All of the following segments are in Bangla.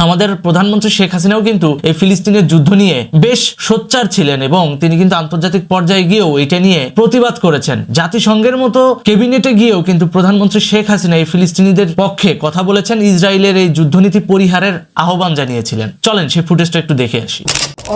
আমাদের প্রধানমন্ত্রী শেখ হাসিনাও কিন্তু এই ফিলিস্তিনের যুদ্ধ নিয়ে বেশ সোচ্চার ছিলেন এবং তিনি কিন্তু আন্তর্জাতিক পর্যায়ে গিয়েও এটা নিয়ে প্রতিবাদ করেছেন। জাতিসংঘের মতো ক্যাবিনেটে গিয়েও কিন্তু প্রধানমন্ত্রী শেখ হাসিনা এই ফিলিস্তিনিদের পক্ষে কথা বলেছেন, ইসরায়েলের এই যুদ্ধনীতি পরিহারের আহ্বান জানিয়েছিলেন। চলেন সেই ফুটেজটা একটু দেখে আসি।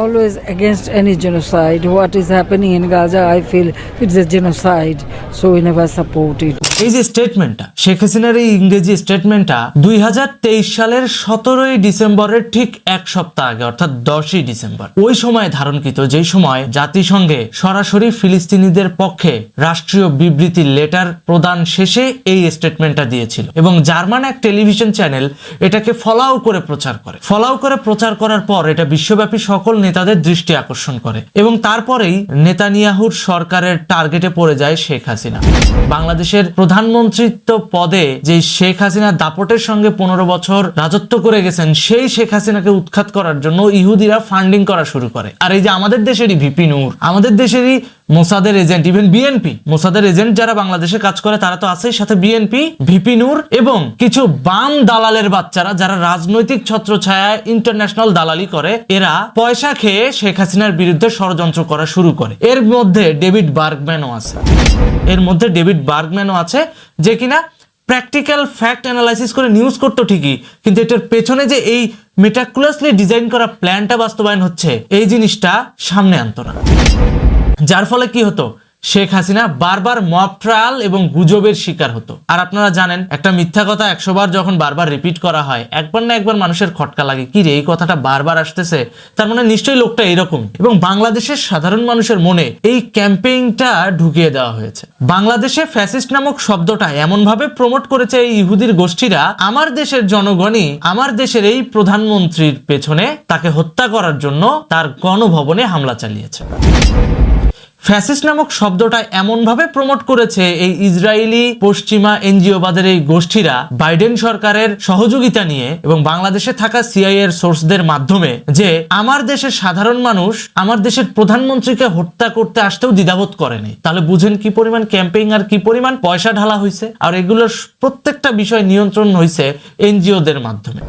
Always against any genocide. What is happening in Gaza, I feel it's a genocide, so we never support it. এই যে স্টেটমেন্টটা, শেখ হাসিনার এই ইংরেজি স্টেটমেন্টটা 2023 সালের 17ই ডিসেম্বরের ঠিক এক সপ্তাহ আগে, অর্থাৎ 10ই ডিসেম্বর ওই সময় ধারণকৃত, যেই সময় জাতিসংঘে সরাসরি ফিলিস্তিনিদের পক্ষে রাষ্ট্রীয় বিবৃতি লেটার প্রদান শেষে এই স্টেটমেন্টটা দিয়েছিল এবং জার্মান এক টেলিভিশন চ্যানেল এটাকে ফলাও করে প্রচার করার পর এটা বিশ্বব্যাপী সকল নেতাদের দৃষ্টি আকর্ষণ করে এবং তারপরেই নেতানিয়াহুর সরকারের টার্গেটে পড়ে যায় শেখ হাসিনা। বাংলাদেশের প্রধানমন্ত্রিত্ব পদে যে শেখ হাসিনা দাপটের সঙ্গে 15 বছর রাজত্ব করে গেছেন, সেই শেখ হাসিনাকে উৎখাত করার জন্য ইহুদিরা ফান্ডিং করা শুরু করে। আর এই যে আমাদের দেশেরই ভিপি নূর, আমাদের দেশেরই মোসাদের এজেন্ট, ইভেন বিএনপি মোসাদের এজেন্ট যারা বাংলাদেশে কাজ করে তারা তো আছে, সাথে বিএনপি, ভিপি নূর এবং কিছু বাম দালালের বাচ্চারা যারা রাজনৈতিক ছত্রছায়ায় ইন্টারন্যাশনাল দালালি করে, এরা পয়সা খেয়ে শেখ হাসিনার বিরুদ্ধে ষড়যন্ত্র করা শুরু করে। এর মধ্যে ডেভিড বার্গম্যানও আছে, যে কিনা প্র্যাকটিক্যাল ফ্যাক্ট অ্যানালাইসিস করে নিউজ করতো ঠিকই, কিন্তু এটার পেছনে যে এই মেটাকুলাসলি ডিজাইন করা প্ল্যানটা বাস্তবায়ন হচ্ছে, এই জিনিসটা সামনে আনতো না। যার ফলে কি হতো, শেখ হাসিনা বারবার মব ট্রায়াল এবং গুজবের শিকার হতো। আর আপনারা জানেন, একটা মিথ্যা কথা 100 বার যখন বারবার রিপিট করা হয়, একবার না একবার মানুষের খটকা লাগে, কি রে এই কথাটা বারবার আসতেছে, তার মানে নিশ্চয়ই লোকটা এরকম। এবং বাংলাদেশের সাধারণ মানুষের মনে এই ক্যাম্পেইনটা ঢুকিয়ে দেওয়া হয়েছে। বাংলাদেশে ফ্যাসিস্ট নামক শব্দটা এমন ভাবে প্রমোট করেছে এই ইহুদির গোষ্ঠীরা, আমার দেশের জনগণই আমার দেশের এই প্রধানমন্ত্রীর পেছনে তাকে হত্যা করার জন্য তার গণভবনে হামলা চালিয়েছে। ফ্যাসিস্ট নামক শব্দটা এমন ভাবে প্রমোট করেছে এই ইসরায়েলি পশ্চিমা এনজিওবাদের এই গোষ্ঠীরা বাইডেন সরকারের সহযোগিতা নিয়ে এবং বাংলাদেশে থাকা সিআইএ এর সোর্সদের মাধ্যমে, যে আমার দেশের সাধারণ মানুষ আমার দেশের প্রধানমন্ত্রীকে হত্যা করতে আসতেও দ্বিধাবোধ করেনি। তাহলে বুঝেন কি পরিমাণ ক্যাম্পেইন আর কি পরিমাণ পয়সা ঢালা হয়েছে। আর এগুলোর প্রত্যেকটা বিষয় নিয়ন্ত্রণ হয়েছে এনজিওদের মাধ্যমে।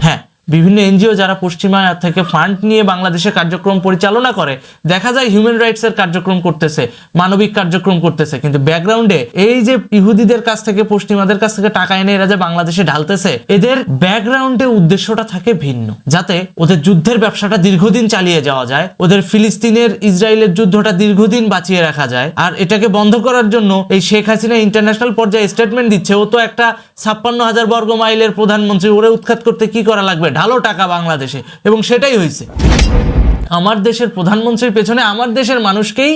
হ্যাঁ, বিভিন্ন এনজিও যারা পশ্চিমা থেকে ফান্ড নিয়ে বাংলাদেশে কার্যক্রম পরিচালনা করে, দেখা যায় হিউম্যান রাইটস এর কার্যক্রম করতেছে, মানবিক কার্যক্রম করতেছে, কিন্তু ব্যাকগ্রাউন্ডে এই যে ইহুদিদের কাছ থেকে পশ্চিমাদের কাছ থেকে টাকা এনে এরা যে বাংলাদেশে ঢালতেছে, এদের ব্যাকগ্রাউন্ডে উদ্দেশ্যটা থাকে ভিন্ন, যাতে ওদের যুদ্ধের ব্যবসাটা দীর্ঘদিন চালিয়ে যাওয়া যায়, ওদের ফিলিস্তিনের ইসরায়েলের যুদ্ধটা দীর্ঘদিন বাঁচিয়ে রাখা যায়। আর এটাকে বন্ধ করার জন্য এই শেখ হাসিনা ইন্টারন্যাশনাল পর্যায়ে স্টেটমেন্ট দিচ্ছে, ও তো একটা 56,000 বর্গ মাইলের প্রধানমন্ত্রী, ওরে উৎখাত করতে কি করা লাগবে, ঢালো টাকা বাংলাদেশে। এবং সেটাই হয়েছে, আমার দেশের প্রধানমন্ত্রীর পেছনে আমার দেশের মানুষকেই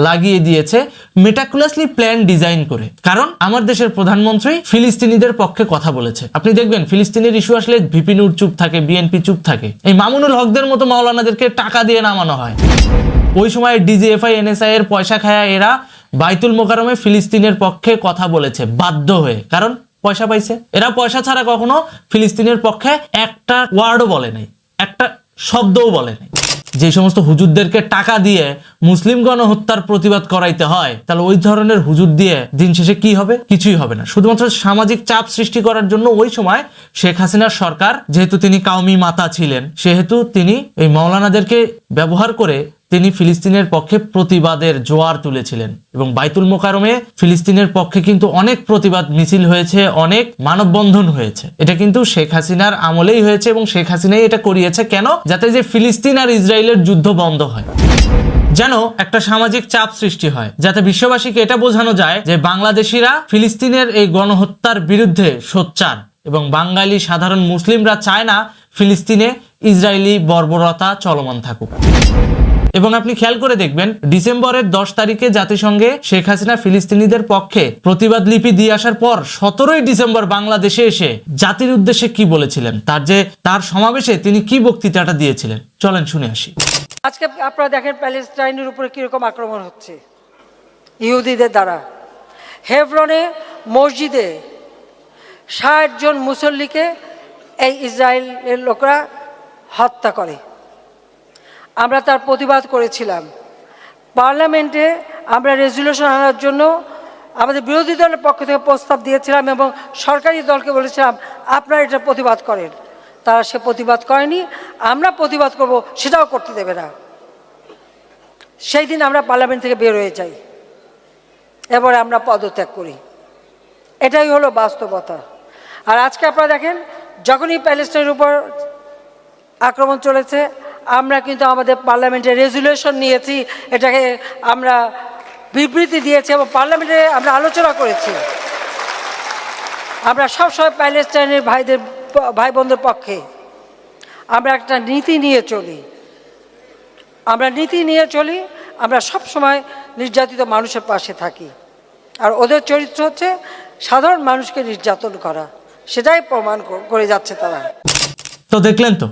লাগিয়ে দিয়েছে মেটাকুলাসলি প্ল্যান ডিজাইন করে। কারণ আমার দেশের প্রধানমন্ত্রী ফিলিস্তিনিদের পক্ষে কথা বলেছে। আপনি দেখবেন ফিলিস্তিনের ইস্যু আসলে ভিপি নূর চুপ থাকে, বিএনপি চুপ থাকে, এই মামুনুল হকদের মতো মাওলানাদেরকে টাকা দিয়ে নামানো হয়। ওই সময় ডিজিএফআই এনএসআই এর পয়সা খায়া এরা বাইতুল মোকাররমে ফিলিস্তিনের পক্ষে কথা বলেছে বাধ্য হয়ে, কারণ পয়সা পাইছে। এরা পয়সা ছাড়া কখনো ফিলিস্তিনের পক্ষে একটা ওয়ার্ডও বলে নাই, একটা শব্দও বলে নাই। যে সমস্ত হুজুরদেরকে টাকা দিয়ে মুসলিম গণহত্যার প্রতিবাদ করাইতে হয়, তাহলে ওই ধরনের হুজুর দিয়ে দিন শেষে কি হবে? কিছুই হবে না। শুধুমাত্র সামাজিক চাপ সৃষ্টি করার জন্য ওই সময় শেখ হাসিনার সরকার, যেহেতু তিনি কাউমি মাতা ছিলেন, সেহেতু তিনি এই মাওলানাদেরকে ব্যবহার করে তিনি ফিলিস্তিনের পক্ষে প্রতিবাদের জোয়ার তুলেছিলেন। এবং বাইতুল মোকাররমে ফিলিস্তিনের পক্ষে কিন্তু অনেক প্রতিবাদ মিছিল হয়েছে, অনেক মানববন্ধন হয়েছে। এটা কিন্তু শেখ হাসিনার আমলেই হয়েছে এবং শেখ হাসিনাই এটা করিয়েছে। কেন? যাতে যে ফিলিস্তিন আর ইসরায়েলের যুদ্ধ বন্ধ হয়, যেন একটা সামাজিক চাপ সৃষ্টি হয়, যাতে বিশ্ববাসীকে এটা বোঝানো যায় যে বাংলাদেশিরা ফিলিস্তিনের এই গণহত্যার বিরুদ্ধে সোচ্চার এবং বাঙালি সাধারণ মুসলিমরা চায় না ফিলিস্তিনে ইসরায়েলি বর্বরতা চলমান থাকুক। এবং আপনি খেয়াল করে দেখবেন, ডিসেম্বরের 10 তারিখে জাতিসংঘে শেখ হাসিনা ফিলিস্তিনিদের পক্ষে প্রতিবাদ লিপি দিয়ে আসার পর 17ই ডিসেম্বর বাংলাদেশে এসে জাতির উদ্দেশ্যে কি বলেছিলেন, তার সমাবেশে তিনি কি বক্তৃতাটা দিয়েছিলেন, চলেন শুনে আসি। আজকে আপনারা দেখেন প্যালেস্টাইনের উপরে কিরকম আক্রমণ হচ্ছে ইহুদিদের দ্বারা। হেব্রনে মসজিদে 60 জন মুসল্লিকে এই ইসরায়েলের লোকরা হত্যা করে। আমরা তার প্রতিবাদ করেছিলাম। পার্লামেন্টে আমরা রেজুলেশন আনার জন্য আমাদের বিরোধী দলের পক্ষ থেকে প্রস্তাব দিয়েছিলাম এবং সরকারি দলকে বলেছিলাম আপনারা এটা প্রতিবাদ করেন। তারা সে প্রতিবাদ করেনি, আমরা প্রতিবাদ করব সেটাও করতে দেবে না। সেই দিন আমরা পার্লামেন্ট থেকে বের হয়ে যাই, এবারে আমরা পদত্যাগ করি। এটাই হলো বাস্তবতা। আর আজকে আপনারা দেখেন, যখনই প্যালেস্টাইনের উপর আক্রমণ চলেছে, আমরা কিন্তু আমাদের পার্লামেন্টে রেজুলেশন নিয়েছি, এটাকে আমরা বিবৃতি দিয়েছি এবং পার্লামেন্টে আমরা আলোচনা করেছি। আমরা সবসময় প্যালেস্টাইনের ভাই বোনদের পক্ষে। আমরা একটা নীতি নিয়ে চলি, আমরা সবসময় নির্যাতিত মানুষের পাশে থাকি। আর ওদের চরিত্র হচ্ছে সাধারণ মানুষকে নির্যাতন করা, সেটাই প্রমাণ করে যাচ্ছে তারা। তো দেখলেন তো,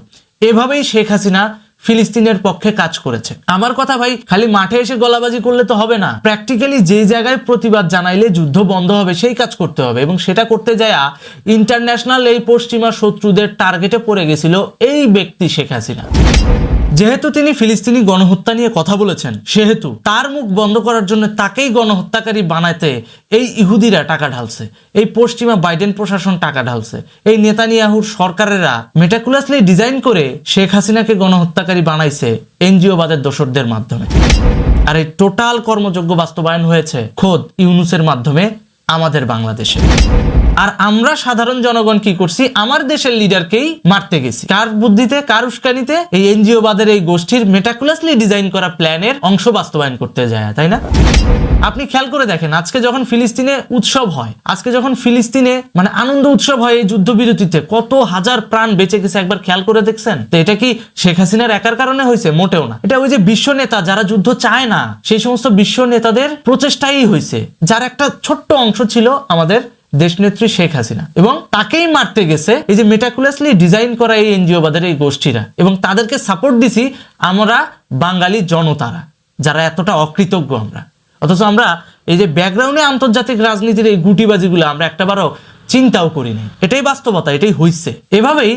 এভাবেই শেখ হাসিনা ফিলিস্তিনের পক্ষে কাজ করেছে। আমার কথা ভাই, খালি মাঠে এসে গলাবাজি করলে তো হবে না, প্র্যাকটিক্যালি যেই জায়গায় প্রতিবাদ জানাইলে যুদ্ধ বন্ধ হবে সেই কাজ করতে হবে। এবং সেটা করতে যায় ইন্টারন্যাশনাল এই পশ্চিমা শত্রুদের টার্গেটে পড়ে গেছিল এই ব্যক্তি শেখ হাসিনা। যেহেতু তিনি ফিলিস্তিনি গণহত্যা নিয়ে কথা বলেছেন, সেহেতু তার মুখ বন্ধ করার জন্য তাকেই গণহত্যাকারী বানাতে এই ইহুদিরা টাকা ঢালছে, এই পশ্চিমা বাইডেন প্রশাসন টাকা ঢালছে, এই নেতানিয়াহুর সরকারেরা মেটাকুলাসলি ডিজাইন করে শেখ হাসিনাকে গণহত্যাকারী বানাইছে এনজিওবাদের দোসরদের মাধ্যমে। আর এই টোটাল কর্মযোগ্য বাস্তবায়ন হয়েছে খোদ ইউনূসের মাধ্যমে আমাদের বাংলাদেশে। আর আমরা সাধারণ জনগণ কি করছি? আমার দেশের লিডারকেই মারতে গেছি। কার বুদ্ধিতে, কার উস্কানিতে? এই এনজিওবাদের এই গোষ্ঠীর মেটাকুলাসলি ডিজাইন করা প্ল্যানের অংশ বাস্তবায়ন করতে যায়, তাই না? আপনি খেয়াল করে দেখেন, আজকে যখন ফিলিস্তিনে উৎসব হয়, আজকে যখন ফিলিস্তিনে মানে আনন্দ উৎসব হয় এই যুদ্ধবিরতিতে, কত হাজার প্রাণ বেঁচে গেছে একবার খেয়াল করে দেখছেন? তো এটা কি শেখ হাসিনার একার কারণে হয়েছে? মোটেও না। এটা ওই যে বিশ্ব নেতা যারা যুদ্ধ চায় না, সেই সমস্ত বিশ্ব নেতাদের প্রচেষ্টাই হয়েছে, যার একটা ছোট্ট অংশ ছিল আমাদের দেশনেত্রী শেখ হাসিনা, এবং তাকেই মারতে গেছে এই যে মেটাকুলাসলি ডিজাইন করা এই এনজিওবাদের এই গোষ্ঠীরা। এবং তাদেরকে সাপোর্ট দিছি আমরা বাঙালি জনতারা, যারা এতটা অকৃতজ্ঞ আমরা। অথচ আমরা এই যে ব্যাকগ্রাউন্ডে আন্তর্জাতিক রাজনীতির এই গুটিবাজিগুলো আমরা একটাবারও চিন্তাও করি নাই। এটাই বাস্তবতা, এটাই হইছে। এভাবেই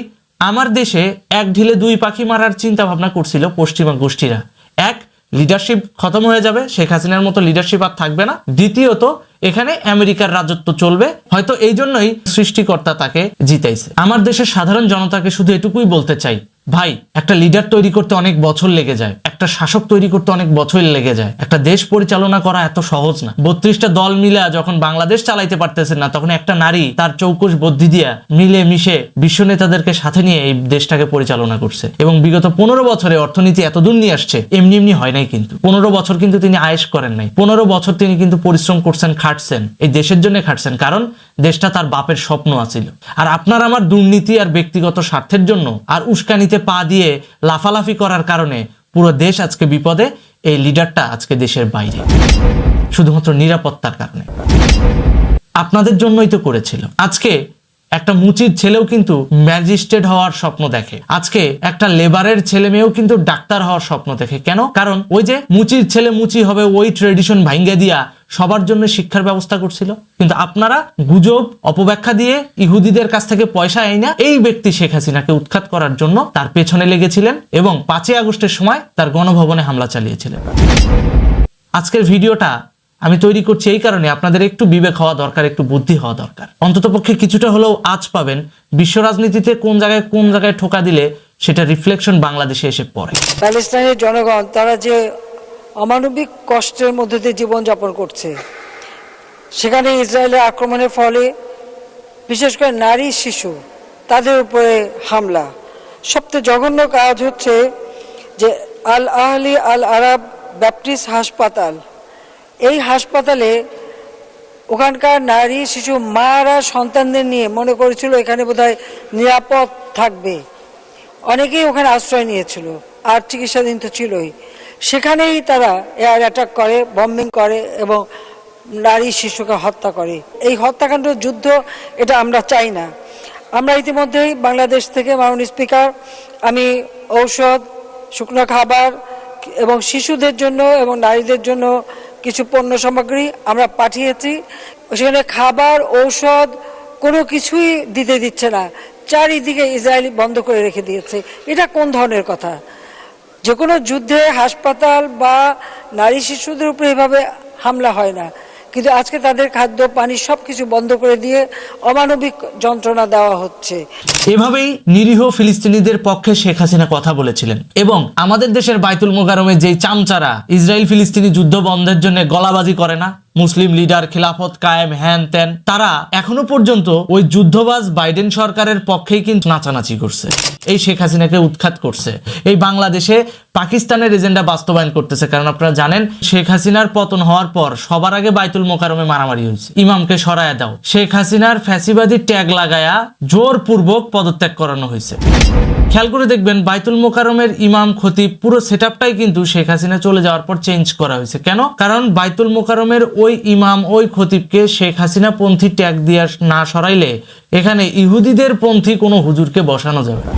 আমার দেশে এক ঢিলে দুই পাখি মারার চিন্তা ভাবনা করছিল পশ্চিমা গোষ্ঠীরা। এক, লিডারশিপ খতম হয়ে যাবে, শেখ হাসিনার মতো লিডারশিপ আর থাকবে না। দ্বিতীয়ত, এখানে আমেরিকার রাজত্ব চলবে। হয়তো এই জন্যই সৃষ্টিকর্তা তাকে জিতাইছে। আমার দেশের সাধারণ জনতাকে শুধু এটুকুই বলতে চাই, ভাই, একটা লিডার তৈরি করতে অনেক বছর লেগে যায়, একটা শাসক তৈরি করতে অনেক বছর লেগে যায়। একটা দেশ পরিচালনা করা এত সহজ না। 32টা দল মিলা যখন বাংলাদেশ চালাইতে পারতেছেন না, তখন একটা নারী তার চৌকস বুদ্ধি দিয়া মিলে মিশে বিশ্ব নেতাদেরকে সাথে নিয়ে এই দেশটাকে পরিচালনা করছে। এবং বিগত 15 বছরে অর্থনীতি এত দূর নিয়ে আসছে, এমনি এমনি হয় নাই কিন্তু। 15 বছর কিন্তু তিনি আয়েশ করেন নাই। 15 বছর তিনি কিন্তু পরিশ্রম করছেন, খাটছেন, এই দেশের জন্য খাটছেন, কারণ দেশটা তার বাপের স্বপ্ন আছিল। আর আপনার আমার দুর্নীতি আর ব্যক্তিগত স্বার্থের জন্য আর উস্কানিতে পা দিয়ে লাফালাফি করার কারণে পুরো দেশ আজকে বিপদে। এই লিডারটা আজকে দেশের বাইরে, শুধুমাত্র নিরাপত্তার কারণে। আপনাদের জন্যই তো করেছিল। আজকে একটা মুচির ছেলেও কিন্তু ম্যাজিস্ট্রেট হওয়ার স্বপ্ন দেখে। আজকে একটা লেবারের ছেলে মেয়েও কিন্তু ডাক্তার হওয়ার স্বপ্ন দেখে। কেন? কারণ ওই যে মুচির ছেলে মুচি হবে, ওই ট্রেডিশন ভাঙ্গে দিয়া সবার জন্য শিক্ষার ব্যবস্থা করছিল। কিন্তু আপনারা গুজব, অপব্যাখ্যা দিয়ে ইহুদিদের কাছ থেকে পয়সা আইনা এই ব্যক্তি শেখ হাসিনাকে উৎখাত করার জন্য তার পেছনে লেগেছিলেন এবং 5ই আগস্টের সময় তার গণভবনে হামলা চালিয়েছিলেন। আজকের ভিডিওটা আমি তৈরি করছি এই কারণে, আপনাদের একটু বিবেক হওয়া দরকার, একটু বুদ্ধি হওয়া দরকার। অন্ততপক্ষে কিছুটা হলেও আজ পাবেন বিশ্ব রাজনীতিতে কোন জায়গায় ঠোকা দিলে সেটা রিফ্লেকশন বাংলাদেশে এসে পড়ে। প্যালেস্টাইনের জনগণ তারা যে অমানবিক কষ্টের মধ্যে দিয়ে জীবনযাপন করছে, সেখানে ইসরায়েলের আক্রমণের ফলে বিশেষ করে নারী, শিশু, তাদের উপরে হামলা। সবচেয়ে জঘন্য কাজ হচ্ছে যে আল আহলি আল আরাব ব্যাপটিস্ট হাসপাতাল, এই হাসপাতালে ওখানকার নারী, শিশু, মারা সন্তানদের নিয়ে মনে করেছিল এখানে বোধহয় নিরাপদ থাকবে। অনেকেই ওখানে আশ্রয় নিয়েছিল, আর চিকিৎসাধীন তো ছিলই। সেখানেই তারা এয়ার অ্যাটাক করে, বম্বিং করে এবং নারী শিশুকে হত্যা করে। এই হত্যাকাণ্ড, যুদ্ধ, এটা আমরা চাই না। আমরা ইতিমধ্যেই বাংলাদেশ থেকে মাননীয় স্পিকার, আমি ঔষধ, শুকনো খাবার এবং শিশুদের জন্য এবং নারীদের জন্য কিছু পণ্য সামগ্রী আমরা পাঠিয়েছি। সেখানে খাবার, ঔষধ কোনো কিছুই দিতে দিচ্ছে না, চারিদিকে ইসরায়েল বন্ধ করে রেখে দিয়েছে। এটা কোন ধরনের কথা? যে কোনো যুদ্ধে হাসপাতাল বা নারী শিশুদের উপরে এভাবে হামলা হয় না, কিন্তু আজকে তাদের খাদ্য পানি সবকিছু বন্ধ করে দিয়ে অমানবিক যন্ত্রণা দেওয়া হচ্ছে। এভাবেই নিরীহ ফিলিস্তিনিদের পক্ষে শেখ হাসিনা কথা বলেছিলেন এবং আমাদের দেশের বাইতুল মোকারমে যেই চামচারা ইসরায়েল ফিলিস্তিনি যুদ্ধ বন্ধের জন্য গলাবাজি করে না, মুসলিম লিডার, খিলাফত কায়েম, হ্যান ত্যান, তারা এখনো পর্যন্ত ওই যুদ্ধবাজ বাইডেন সরকারের পক্ষেই কিন্তু নাচানাচি করছে, এই শেখ হাসিনাকে উৎখাত করছে, এই বাংলাদেশে পাকিস্তানের এজেন্ডা বাস্তবায়ন করতেছে। কারণ আপনারা জানেন শেখ হাসিনার পতন হওয়ার পর সবার আগে বাইতুল মোকারমে মারামারি হয়েছে, ইমামকে সরায়া দাও, শেখ হাসিনার ফ্যাসিবাদী ট্যাগ লাগায়া জোরপূর্বক পদত্যাগ করানো হয়েছে। খেয়াল করে দেখবেন বাইতুল মোকারমের ইমাম খতিব পুরো সেটআপটাই কিন্তু শেখ হাসিনা চলে যাওয়ার পর চেঞ্জ করা হয়েছে। কেন? কারণ বাইতুল মোকারমের ওই ইমাম, ওই খতিবকে শেখ হাসিনা পন্থী ট্যাগ দিয়ে না সরাইলে এখানে ইহুদিদের পন্থী কোনো হুজুরকে বসানো যাবে না।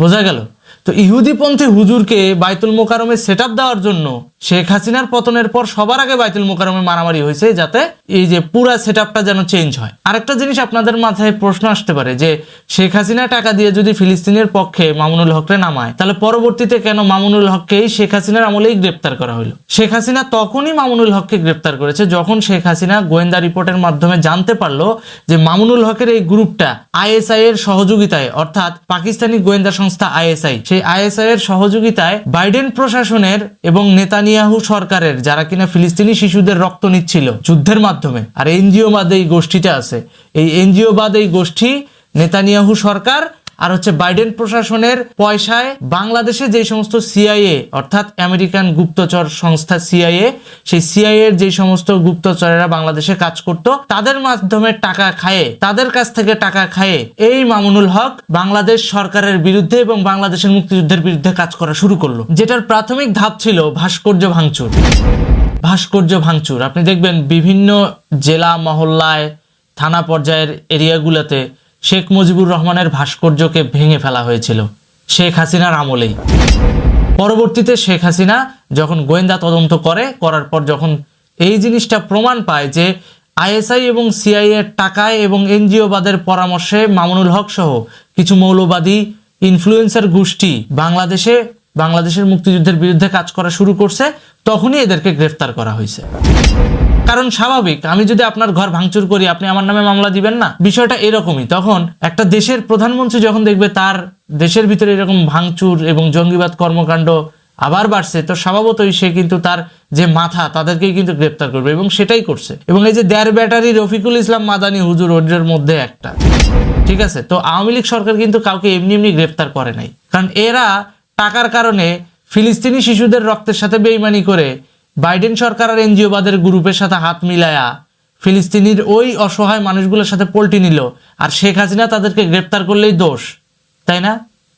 বোঝা গেল? তো ইহুদিপন্থী হুজুরকে বাইতুল মোকারমে সেটআপ দেওয়ার জন্য শেখ হাসিনার পতনের পর সবার আগে বাইতুল মোকারমে মারামারি হয়েছে, যাতে এই যে পুরা সেটআপটা যেন চেঞ্জ হয়। আরেকটা জিনিস আপনাদের মাথায় প্রশ্ন আসতে পারে যে শেখ হাসিনা টাকা দিয়ে যদি ফিলিস্তিনের পক্ষে মামুনুল হককে নামায়, তাহলে পরবর্তীতে কেন মামুনুল হককেই শেখ হাসিনার আমলেই গ্রেপ্তার করা হলো? শেখ হাসিনা তখনই মামুনুল হককে গ্রেপ্তার করেছে যখন শেখ হাসিনা গোয়েন্দা রিপোর্টের মাধ্যমে জানতে পারলো যে মামুনুল হকের এই গ্রুপটা আইএসআই এর সহযোগিতায়, অর্থাৎ পাকিস্তানি গোয়েন্দা সংস্থা আইএসআই, সেই আইএসআই এর সহযোগিতায় বাইডেন প্রশাসনের এবং নেতানিয়াহু সরকারের, যারা কিনা ফিলিস্তিনি শিশুদের রক্ত নিচ্ছিল যুদ্ধের মাধ্যমে, আর এনজিও বাদ এই গোষ্ঠীটা আছে, এই এনজিও বাদ এই গোষ্ঠী, নেতানিয়াহু সরকার আর হচ্ছে বাইডেন প্রশাসনের পয়সায় বাংলাদেশে যে সমস্ত সিআইএ, অর্থাৎ আমেরিকান গুপ্তচর সংস্থা সিআইএ, সেই সিআইএ এর যে সমস্ত গুপ্তচরেরা বাংলাদেশে কাজ করত, তাদের মাধ্যমে টাকা খায়ে, তাদের কাছ থেকে টাকা খায়ে এই মামুনুল হক বাংলাদেশ সরকারের বিরুদ্ধে এবং বাংলাদেশের মুক্তিযুদ্ধের বিরুদ্ধে কাজ করা শুরু করলো, যেটার প্রাথমিক ধাপ ছিল ভাস্কর্য ভাঙচুর। ভাস্কর্য ভাঙচুর আপনি দেখবেন বিভিন্ন জেলা মহল্লায়, থানা পর্যায়ের এরিয়াগুলোতে শেখ মুজিবুর রহমানের ভাস্কর্যকে ভেঙে ফেলা হয়েছিল শেখ হাসিনার আমলেই। পরবর্তীতে শেখ হাসিনা যখন গোয়েন্দা তদন্ত করার পর যখন এই জিনিসটা প্রমাণ পায় যে আইএসআই এবং সিআইএ টাকায় এবং এনজিওবাদের পরামর্শে মামুনুল হক সহ কিছু মৌলবাদী ইনফ্লুয়েন্সার গোষ্ঠী বাংলাদেশের মুক্তিযুদ্ধের বিরুদ্ধে কাজ করা শুরু করছে, তখনই এদেরকে গ্রেফতার করা হয়েছে। কারণ স্বাভাবিক, আমি যদি আপনার ঘর ভাঙচুর করি আপনি আমার নামে মামলা দিবেন না, বিষয়টা এরকমই। তখন একটা দেশের প্রধানমন্ত্রী যখন দেখবে তার দেশের ভিতরে এরকম ভাঙচুর এবং জঙ্গিবাদ কর্মকাণ্ড আবার বাড়ছে, তো স্বভাবতই সে কিন্তু তার যে মাথা তাদেরকেই কিন্তু গ্রেপ্তার করবে, এবং সেটাই করছে। এবং এই যে দেড় ব্যাটারি রফিকুল ইসলাম মাদানী হুজুর, ওদের মধ্যে একটা, ঠিক আছে। তো আওয়ামী লীগ সরকার কিন্তু কাউকে এমনি এমনি গ্রেপ্তার করে নাই, কারণ এরা টাকার কারণে ফিলিস্তিনি শিশুদের রক্তের সাথে বেইমানি করে বাইডেন সরকার আর এনজিওবাদের গ্রুপের সাথে হাত মিলায়া ফিলিস্তিনির ওই অসহায় মানুষগুলোর সাথে পল্টি নিল, আর শেখ হাসিনা তাদেরকে গ্রেপ্তার করলেই দোষ, তাই না?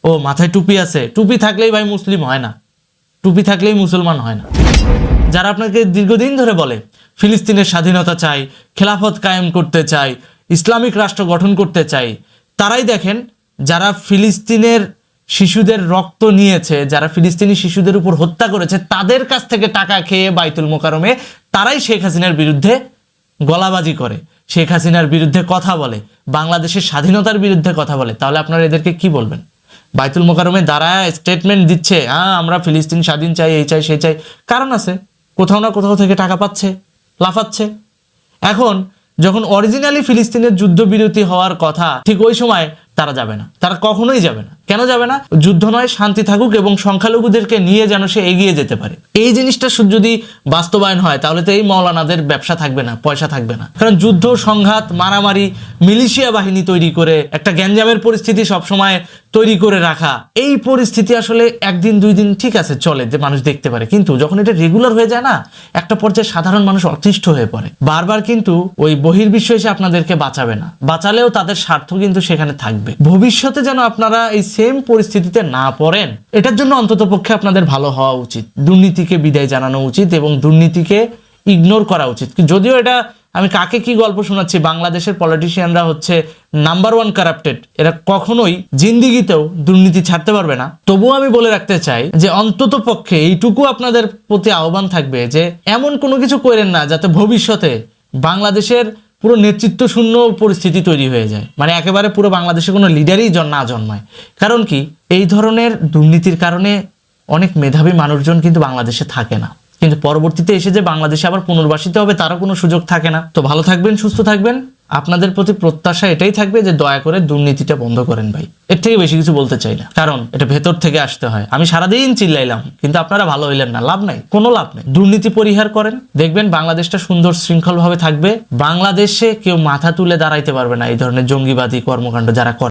ও মাথায় টুপি আছে, টুপি থাকলেই ভাই মুসলিম হয় না, টুপি থাকলেই মুসলমান হয় না। যারা আপনাকে দীর্ঘদিন ধরে বলে ফিলিস্তিনের স্বাধীনতা চাই, খেলাফত কায়েম করতে চাই, ইসলামিক রাষ্ট্র গঠন করতে চাই, তারাই দেখেন যারা ফিলিস্তিনের শিশুদের রক্ত নিয়েছে, যারা ফিলিস্তিনি শিশুদের উপর হত্যা করেছে, তাদের কাছ থেকে টাকা খেয়ে বাইতুল মোকারমে তারাই শেখ হাসিনার বিরুদ্ধে গলাবাজি করে, শেখ হাসিনার বিরুদ্ধে কথা বলে, বাংলাদেশের স্বাধীনতার বিরুদ্ধে কথা বলে। তাহলে আপনারা এদেরকে কি বলবেন? বাইতুল মোকারমে দাঁড়ায় স্টেটমেন্ট দিচ্ছে, হ্যাঁ আমরা ফিলিস্তিন স্বাধীন চাই, এই চাই, সেই চাই, কারণ আছে, কোথাও না কোথাও থেকে টাকা পাচ্ছে, লাফাচ্ছে। এখন যখন অরিজিনালি ফিলিস্তিনের যুদ্ধবিরতি হওয়ার কথা, ঠিক ওই সময় তারা যাবে না, তারা কখনোই যাবে না। কেন যাবে না? যুদ্ধ নয়, শান্তি থাকুক এবং সংখ্যালঘুদেরকে নিয়ে যেন সে এগিয়ে যেতে পারে। এই জিনিসটা যদি বাস্তবায়ন হয় তাহলে তো এই মৌলানাদের ব্যবসা থাকবে না, পয়সা থাকবে না। কারণ যুদ্ধ, সংঘাত, মারামারি, মিলিশিয়া বাহিনী তৈরি করে একটা গ্যাঞ্জামের পরিস্থিতি সবসময় তৈরি করে রাখা, এই পরিস্থিতি আসলে একদিন দুই দিন ঠিক আছে চলে, যে মানুষ দেখতে পারে, কিন্তু যখন এটা রেগুলার হয়ে যায় না, একটা পর্যায়ে সাধারণ মানুষ অতিষ্ঠ হয়ে পড়ে। বারবার কিন্তু ওই বহির্বিশ্ব এসে আপনাদেরকে বাঁচাবে না, বাঁচালেও তাদের স্বার্থ কিন্তু সেখানে থাকবে। ভবিষ্যতে যেন আপনারা এই সেম পরিস্থিতিতে না পড়েন, এটার জন্য অন্ততপক্ষে আপনাদের ভালো হওয়া উচিত, দুর্নীতিকে বিদায় জানানো উচিত এবং দুর্নীতিকে ইগনোর করা উচিত। যদিও এটা আমি কাকে কি গল্প শোনাচ্ছি, বাংলাদেশের পলিটিশিয়ানরা হচ্ছে নাম্বার ওয়ান কারাপ্টেড, এরা কখনোই জিন্দিগিতেও দুর্নীতি ছাড়তে পারবে না। তবুও আমি বলে রাখতে চাই যে অন্তত পক্ষে এইটুকু আপনাদের প্রতি আহ্বান থাকবে যে এমন কোনো কিছু করেন না যাতে ভবিষ্যতে বাংলাদেশের পুরো নেতৃত্ব শূন্য পরিস্থিতি তৈরি হয়ে যায়, মানে একেবারে পুরো বাংলাদেশে কোনো লিডারই না জন্মায়। কারণ কি, এই ধরনের দুর্নীতির কারণে অনেক মেধাবী মানুষজন কিন্তু বাংলাদেশে থাকে না, কিন্তু পরবর্তীতে এসে যে বাংলাদেশে আবার পুনর্বাসিত হবে তারও কোনো সুযোগ থাকে না। তো ভালো থাকবেন, সুস্থ থাকবেন। আপনাদের প্রতি প্রত্যাশা এটাই থাকবে যে দয়া করে দুর্নীতিটা বন্ধ করেন ভাই। এর থেকে বেশি কিছু বলতে চাই না, কারণ এটা ভেতর থেকে আসতে হয়। আমি সারাদিন চিল্লাইলাম, কিন্তু আপনারা ভালো হইলেন না, লাভ নাই, কোনো লাভ নেই। দুর্নীতি পরিহার করেন, দেখবেন বাংলাদেশটা সুন্দর শৃঙ্খল ভাবে থাকবে। বাংলাদেশে কেউ মাথা তুলে দাঁড়াইতে পারবে না এই ধরনের জঙ্গিবাদী কর্মকাণ্ড যারা করে।